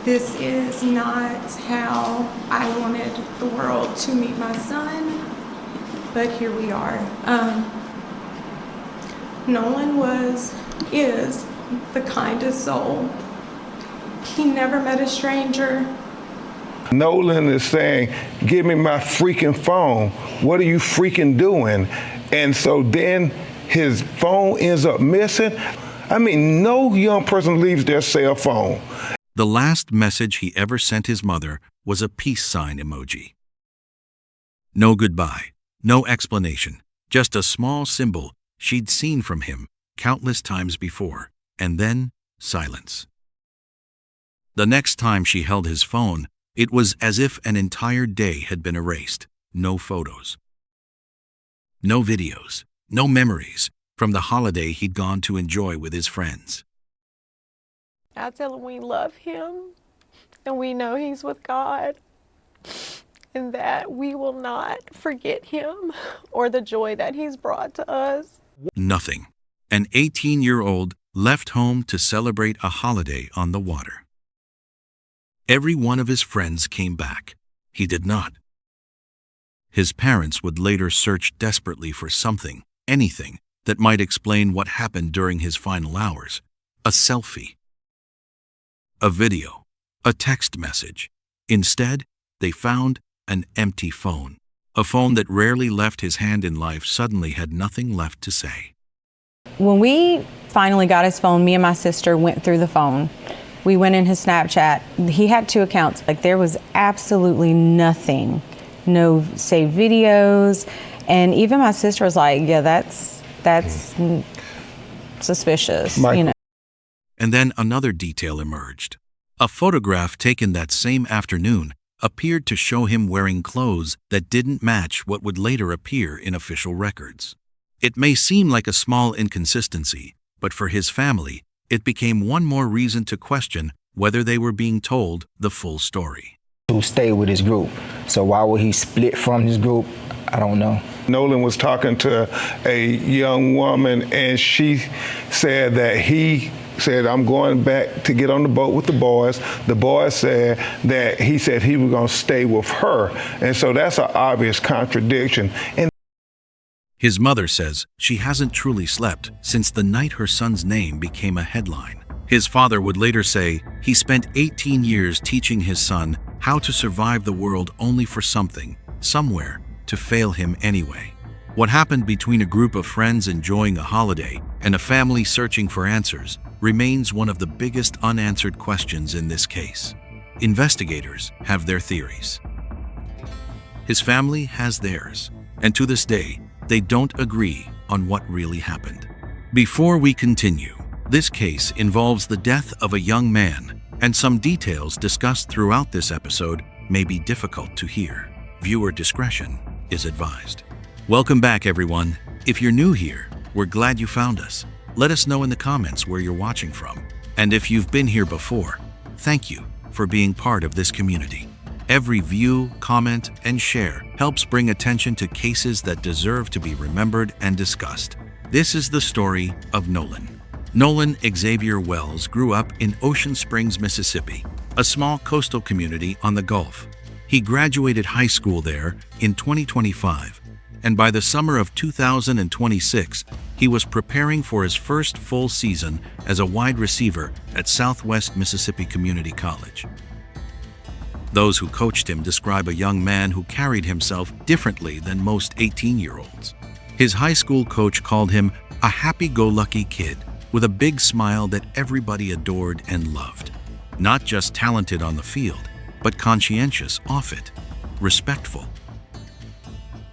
This is not how I wanted the world to meet my son, but here we are. Nolan is the kindest soul. He never met a stranger. Nolan is saying, give me my freaking phone. What are you freaking doing? And so then his phone ends up missing. I mean, no young person leaves their cell phone. The last message he ever sent his mother was a peace sign emoji. No goodbye, no explanation, just a small symbol she'd seen from him countless times before, and then silence. The next time she held his phone, it was as if an entire day had been erased. No photos, no videos, no memories from the holiday he'd gone to enjoy with his friends. I tell him we love him and we know he's with God and that we will not forget him or the joy that he's brought to us. Nothing. An 18-year-old left home to celebrate a holiday on the water. Every one of his friends came back. He did not. His parents would later search desperately for something, anything, that might explain what happened during his final hours. A selfie, a video, a text message. Instead, they found an empty phone. A phone that rarely left his hand in life suddenly had nothing left to say. When we finally got his phone, me and my sister went through the phone. We went in his Snapchat. He had 2 accounts. Like, there was absolutely nothing. No saved videos. And even my sister was like, yeah, that's suspicious, you know. And then another detail emerged. A photograph taken that same afternoon appeared to show him wearing clothes that didn't match what would later appear in official records. It may seem like a small inconsistency, but for his family, it became one more reason to question whether they were being told the full story. To stay with his group. So why would he split from his group? I don't know. Nolan was talking to a young woman, and she said that he said, I'm going back to get on the boat with the boys. The boys said that he said he was going to stay with her. And so that's an obvious contradiction. And his mother says she hasn't truly slept since the night her son's name became a headline. His father would later say he spent 18 years teaching his son how to survive the world only for something, somewhere, to fail him anyway. What happened between a group of friends enjoying a holiday and a family searching for answers remains one of the biggest unanswered questions in this case. Investigators have their theories. His family has theirs, and to this day, they don't agree on what really happened. Before we continue, this case involves the death of a young man, and some details discussed throughout this episode may be difficult to hear. Viewer discretion is advised. Welcome back, everyone. If you're new here, we're glad you found us. Let us know in the comments where you're watching from. And if you've been here before, thank you for being part of this community. Every view, comment, and share helps bring attention to cases that deserve to be remembered and discussed. This is the story of Nolan. Nolan Xavier Wells grew up in Ocean Springs, Mississippi, a small coastal community on the Gulf. He graduated high school there in 2025, and by the summer of 2026, he was preparing for his first full season as a wide receiver at Southwest Mississippi Community College. Those who coached him describe a young man who carried himself differently than most 18-year-olds. His high school coach called him a happy-go-lucky kid with a big smile that everybody adored and loved. Not just talented on the field, but conscientious off it, respectful.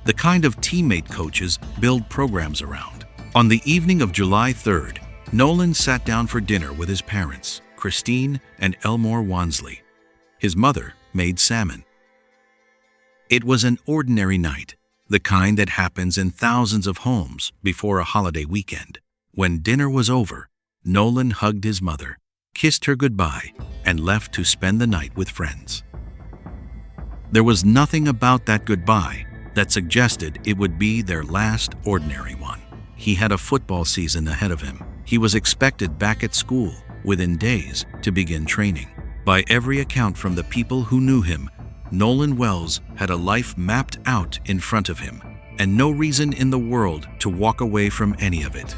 The kind of teammate coaches build programs around. On the evening of July 3rd, Nolan sat down for dinner with his parents, Christine and Elmore Wansley. His mother made salmon. It was an ordinary night, the kind that happens in thousands of homes before a holiday weekend. When dinner was over, Nolan hugged his mother, kissed her goodbye, and left to spend the night with friends. There was nothing about that goodbye that suggested it would be their last ordinary one. He had a football season ahead of him. He was expected back at school within days to begin training. By every account from the people who knew him, Nolan Wells had a life mapped out in front of him, and no reason in the world to walk away from any of it.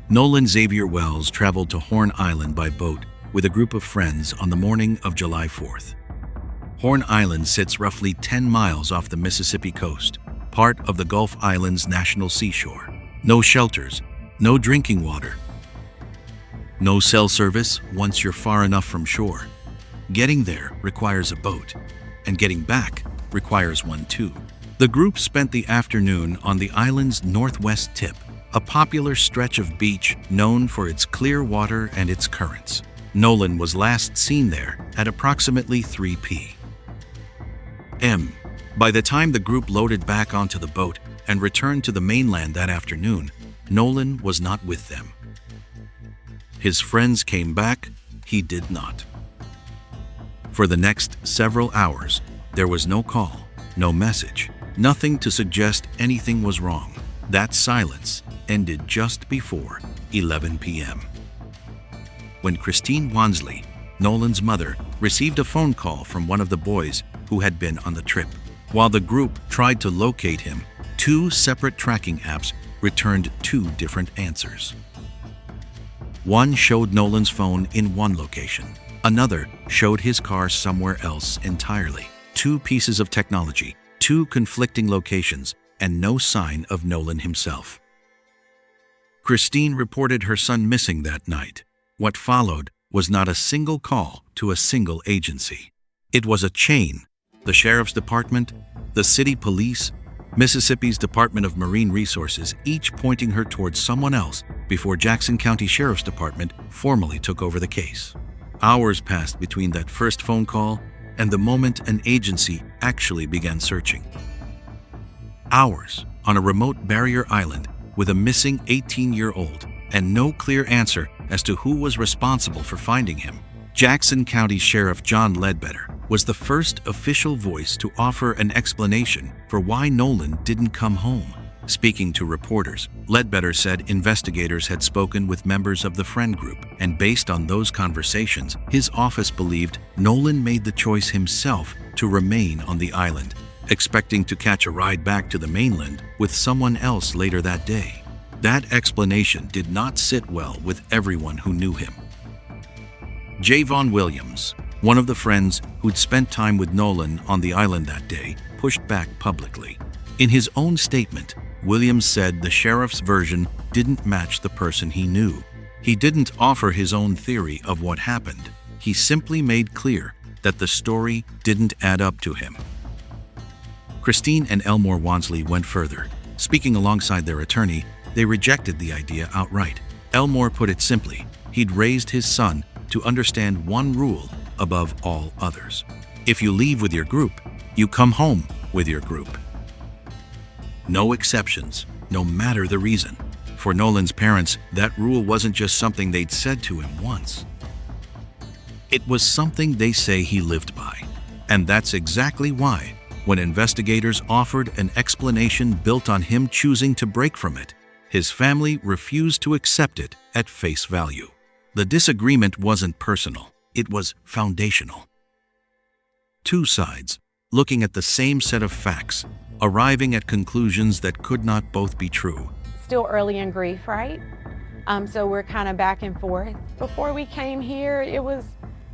Nolan Xavier Wells traveled to Horn Island by boat with a group of friends on the morning of July 4th. Horn Island sits roughly 10 miles off the Mississippi coast, part of the Gulf Islands National Seashore. No shelters, no drinking water, no cell service once you're far enough from shore. Getting there requires a boat, and getting back requires one too. The group spent the afternoon on the island's northwest tip, a popular stretch of beach known for its clear water and its currents. Nolan was last seen there at approximately 3 p.m. By the time the group loaded back onto the boat and returned to the mainland that afternoon, Nolan was not with them. His friends came back, he did not. For the next several hours, there was no call, no message, nothing to suggest anything was wrong. That silence ended just before 11 p.m. when Christine Wansley, Nolan's mother, received a phone call from one of the boys who had been on the trip. While the group tried to locate him, 2 separate tracking apps returned 2 different answers. One showed Nolan's phone in one location. Another showed his car somewhere else entirely. 2 pieces of technology, 2 conflicting locations, and no sign of Nolan himself. Christine reported her son missing that night. What followed was not a single call to a single agency. It was a chain: the Sheriff's Department, the City Police, Mississippi's Department of Marine Resources, each pointing her towards someone else before Jackson County Sheriff's Department formally took over the case. Hours passed between that first phone call and the moment an agency actually began searching. Hours on a remote barrier island with a missing 18-year-old and no clear answer as to who was responsible for finding him. Jackson County Sheriff John Ledbetter was the first official voice to offer an explanation for why Nolan didn't come home. Speaking to reporters, Ledbetter said investigators had spoken with members of the friend group, and based on those conversations, his office believed Nolan made the choice himself to remain on the island, expecting to catch a ride back to the mainland with someone else later that day. That explanation did not sit well with everyone who knew him. Javon Williams, one of the friends who'd spent time with Nolan on the island that day, pushed back publicly. In his own statement, Williams said the sheriff's version didn't match the person he knew. He didn't offer his own theory of what happened. He simply made clear that the story didn't add up to him. Christine and Elmore Wansley went further. Speaking alongside their attorney, they rejected the idea outright. Elmore put it simply: he'd raised his son to understand one rule above all others. If you leave with your group, you come home with your group. No exceptions, no matter the reason. For Nolan's parents, that rule wasn't just something they'd said to him once. It was something they say he lived by. And that's exactly why, when investigators offered an explanation built on him choosing to break from it, his family refused to accept it at face value. The disagreement wasn't personal, it was foundational. 2 sides, looking at the same set of facts, arriving at conclusions that could not both be true. Still early in grief, right? So we're kind of back and forth. Before we came here, it was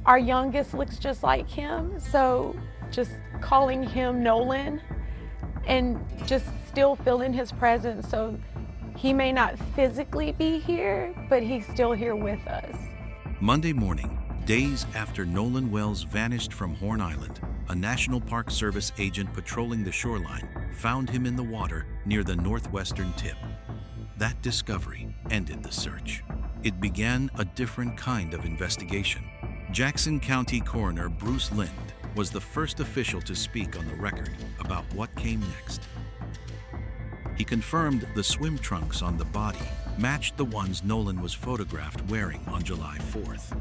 our youngest looks just like him, so just calling him Nolan and just still feeling his presence. So he may not physically be here, but he's still here with us. Monday morning, days after Nolan Wells vanished from Horn Island, a National Park Service agent patrolling the shoreline found him in the water near the northwestern tip. That discovery ended the search. It began a different kind of investigation. Jackson County Coroner Bruce Lind was the first official to speak on the record about what came next. He confirmed the swim trunks on the body matched the ones Nolan was photographed wearing on July 4th.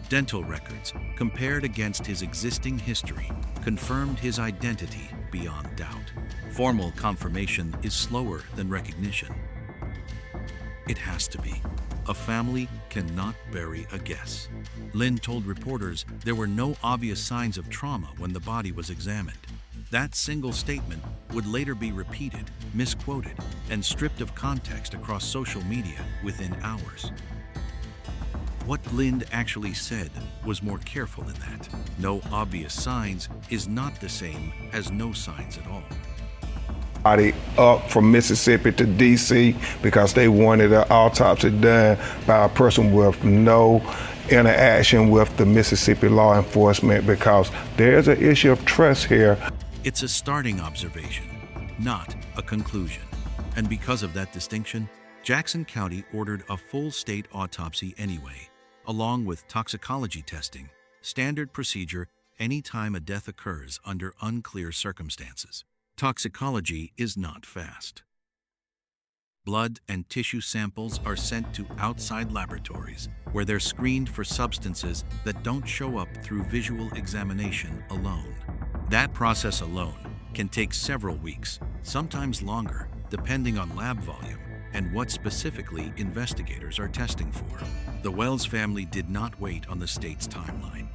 Dental records, compared against his existing history, confirmed his identity beyond doubt. Formal confirmation is slower than recognition. It has to be. A family cannot bury a guess. Lynn told reporters there were no obvious signs of trauma when the body was examined. That single statement would later be repeated, misquoted, and stripped of context across social media within hours. What Lynn actually said was more careful than that. No obvious signs is not the same as no signs at all. Body up from Mississippi to D.C. because they wanted an autopsy done by a person with no interaction with the Mississippi law enforcement, because there's an issue of trust here. It's a starting observation, not a conclusion. And because of that distinction, Jackson County ordered a full state autopsy anyway, along with toxicology testing, standard procedure anytime a death occurs under unclear circumstances. Toxicology is not fast. Blood and tissue samples are sent to outside laboratories where they're screened for substances that don't show up through visual examination alone. That process alone can take several weeks, sometimes longer, depending on lab volume and what specifically investigators are testing for. The Wells family did not wait on the state's timeline.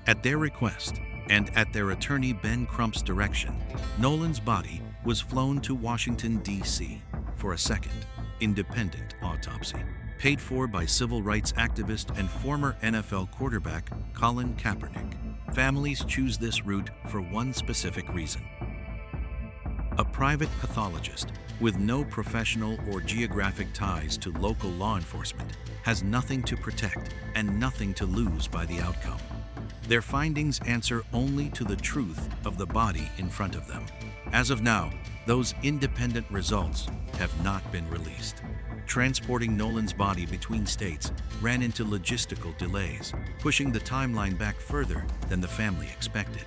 At their request, and at their attorney Ben Crump's direction, Nolan's body was flown to Washington, D.C. for a second, independent autopsy, paid for by civil rights activist and former NFL quarterback Colin Kaepernick. Families choose this route for one specific reason. A private pathologist with no professional or geographic ties to local law enforcement has nothing to protect and nothing to lose by the outcome. Their findings answer only to the truth of the body in front of them. As of now, those independent results have not been released. Transporting Nolan's body between states ran into logistical delays, pushing the timeline back further than the family expected.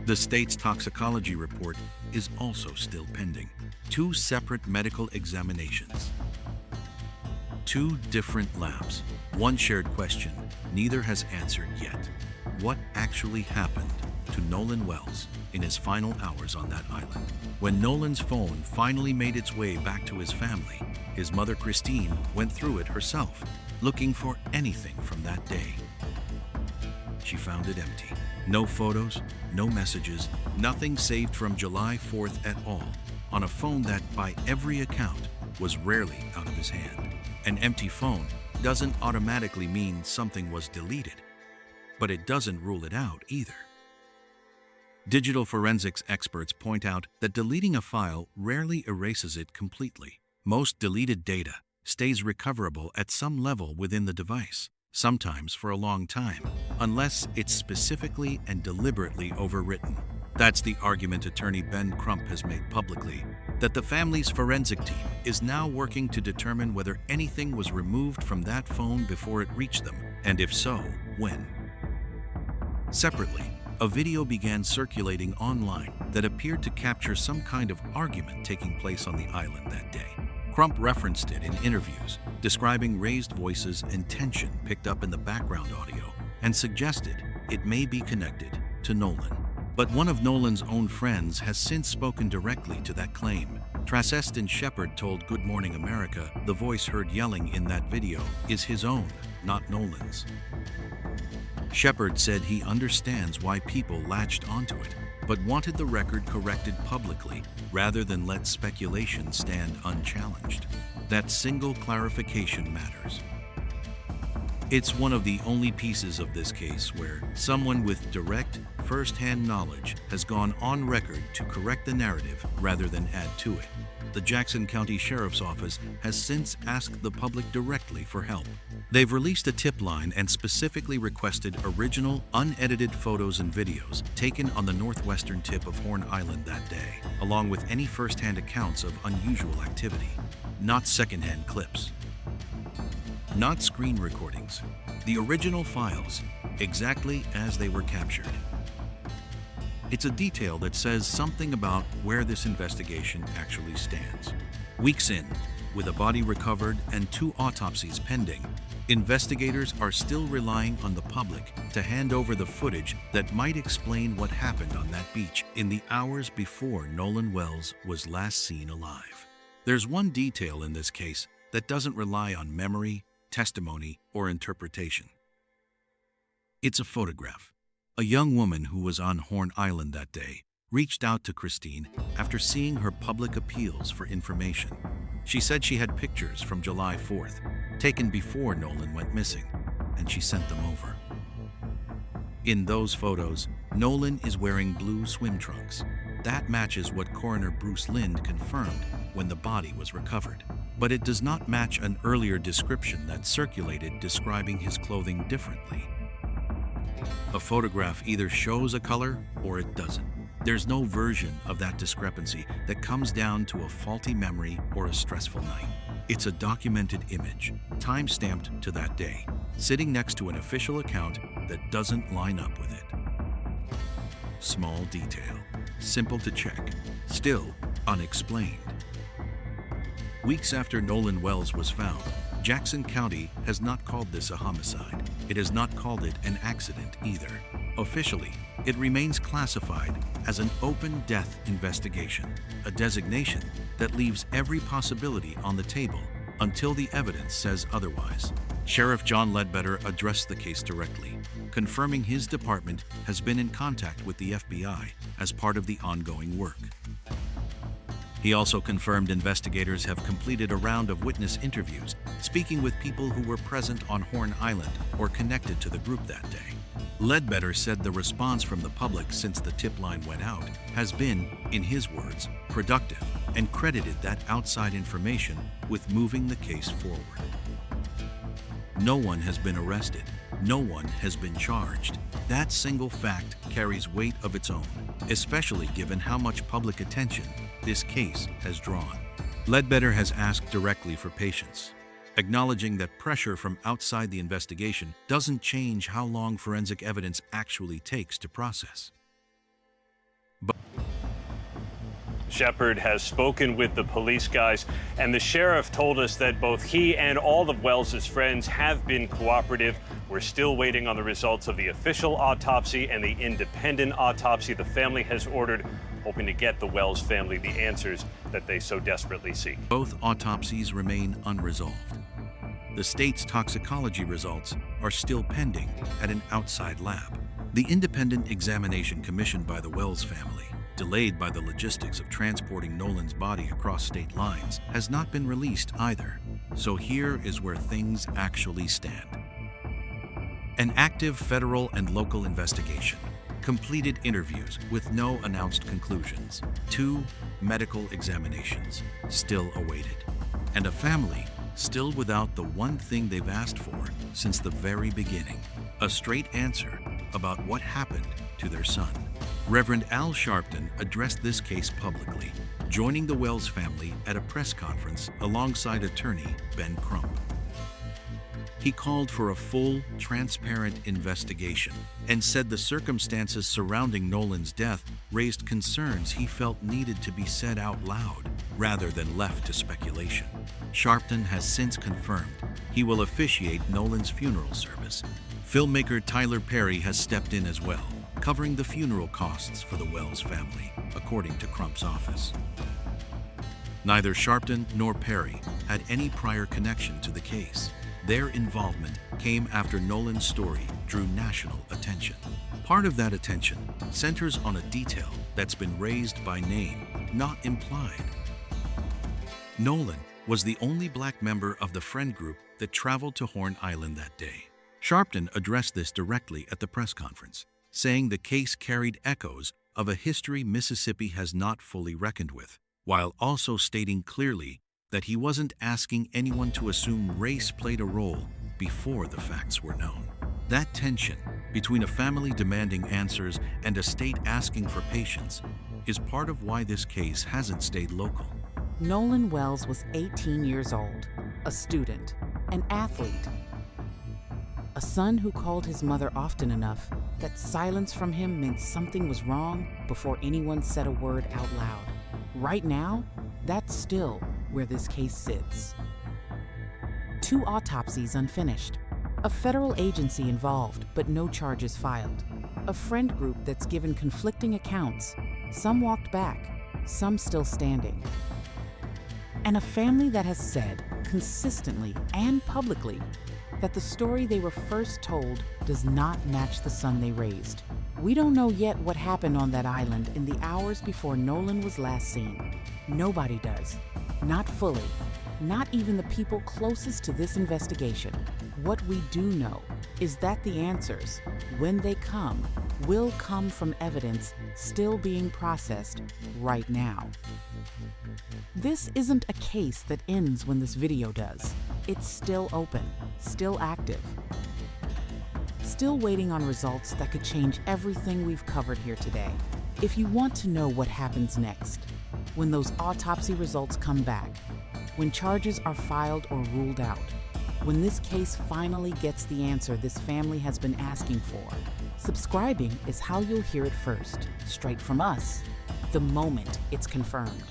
The state's toxicology report is also still pending. 2 separate medical examinations. 2 different labs. One shared question neither has answered yet. What actually happened to Nolan Wells in his final hours on that island? When Nolan's phone finally made its way back to his family, his mother Christine went through it herself, looking for anything from that day. She found it empty. No photos, no messages, nothing saved from July 4th at all, on a phone that, by every account, was rarely out of his hand. An empty phone doesn't automatically mean something was deleted, but it doesn't rule it out either. Digital forensics experts point out that deleting a file rarely erases it completely. Most deleted data stays recoverable at some level within the device, sometimes for a long time, unless it's specifically and deliberately overwritten. That's the argument attorney Ben Crump has made publicly, that the family's forensic team is now working to determine whether anything was removed from that phone before it reached them, and if so, when. Separately, a video began circulating online that appeared to capture some kind of argument taking place on the island that day. Crump referenced it in interviews, describing raised voices and tension picked up in the background audio, and suggested it may be connected to Nolan. But one of Nolan's own friends has since spoken directly to that claim. Traceston Shepard told Good Morning America the voice heard yelling in that video is his own, not Nolan's. Shepard said he understands why people latched onto it, but wanted the record corrected publicly rather than let speculation stand unchallenged. That single clarification matters. It's one of the only pieces of this case where someone with direct, first-hand knowledge has gone on record to correct the narrative rather than add to it. The Jackson County Sheriff's Office has since asked the public directly for help. They've released a tip line and specifically requested original, unedited photos and videos taken on the northwestern tip of Horn Island that day, along with any first-hand accounts of unusual activity, not second-hand clips. Not screen recordings, the original files, exactly as they were captured. It's a detail that says something about where this investigation actually stands. Weeks in, with a body recovered and 2 autopsies pending, investigators are still relying on the public to hand over the footage that might explain what happened on that beach in the hours before Nolan Wells was last seen alive. There's one detail in this case that doesn't rely on memory, testimony, or interpretation. It's a photograph. A young woman who was on Horn Island that day reached out to Christine after seeing her public appeals for information. She said she had pictures from July 4th, taken before Nolan went missing, and she sent them over. In those photos, Nolan is wearing blue swim trunks. That matches what coroner Bruce Lind confirmed when the body was recovered. But it does not match an earlier description that circulated describing his clothing differently. A photograph either shows a color or it doesn't. There's no version of that discrepancy that comes down to a faulty memory or a stressful night. It's a documented image, time-stamped to that day, sitting next to an official account that doesn't line up with it. Small detail, simple to check, still unexplained. Weeks after Nolan Wells was found, Jackson County has not called this a homicide. It has not called it an accident either. Officially, it remains classified as an open death investigation, a designation that leaves every possibility on the table until the evidence says otherwise. Sheriff John Ledbetter addressed the case directly, confirming his department has been in contact with the FBI as part of the ongoing work. He also confirmed investigators have completed a round of witness interviews, speaking with people who were present on Horn Island or connected to the group that day. Ledbetter said the response from the public since the tip line went out has been, in his words, productive, and credited that outside information with moving the case forward. No one has been arrested. No one has been charged. That single fact carries weight of its own, especially given how much public attention this case has drawn. Ledbetter has asked directly for patience, acknowledging that pressure from outside the investigation doesn't change how long forensic evidence actually takes to process. Shepard has spoken with the police guys, and the sheriff told us that both he and all of Wells's friends have been cooperative. We're still waiting on the results of the official autopsy and the independent autopsy the family has ordered, hoping to get the Wells family the answers that they so desperately seek. Both autopsies remain unresolved. The state's toxicology results are still pending at an outside lab. The independent examination commissioned by the Wells family, delayed by the logistics of transporting Nolan's body across state lines, has not been released either. So here is where things actually stand. An active federal and local investigation, completed interviews with no announced conclusions, 2 medical examinations still awaited, and a family still without the one thing they've asked for since the very beginning, a straight answer about what happened to their son. Reverend Al Sharpton addressed this case publicly, joining the Wells family at a press conference alongside attorney Ben Crump. He called for a full, transparent investigation and said the circumstances surrounding Nolan's death raised concerns he felt needed to be said out loud rather than left to speculation. Sharpton has since confirmed he will officiate Nolan's funeral service. Filmmaker Tyler Perry has stepped in as well, covering the funeral costs for the Wells family, according to Crump's office. Neither Sharpton nor Perry had any prior connection to the case. Their involvement came after Nolan's story drew national attention. Part of that attention centers on a detail that's been raised by name, not implied. Nolan was the only black member of the friend group that traveled to Horn Island that day. Sharpton addressed this directly at the press conference, saying the case carried echoes of a history Mississippi has not fully reckoned with, while also stating clearly that he wasn't asking anyone to assume race played a role before the facts were known. That tension between a family demanding answers and a state asking for patience is part of why this case hasn't stayed local. Nolan Wells was 18 years old, a student, an athlete, a son who called his mother often enough that silence from him meant something was wrong before anyone said a word out loud. Right now, that's still where this case sits. 2 autopsies unfinished, a federal agency involved but no charges filed, a friend group that's given conflicting accounts, some walked back, some still standing, and a family that has said consistently and publicly that the story they were first told does not match the son they raised. We don't know yet what happened on that island in the hours before Nolan was last seen. Nobody does. Not fully. Not even the people closest to this investigation. What we do know is that the answers, when they come, will come from evidence still being processed right now. This isn't a case that ends when this video does. It's still open, still active, still waiting on results that could change everything we've covered here today. If you want to know what happens next, when those autopsy results come back, when charges are filed or ruled out, when this case finally gets the answer this family has been asking for, subscribing is how you'll hear it first, straight from us, the moment it's confirmed.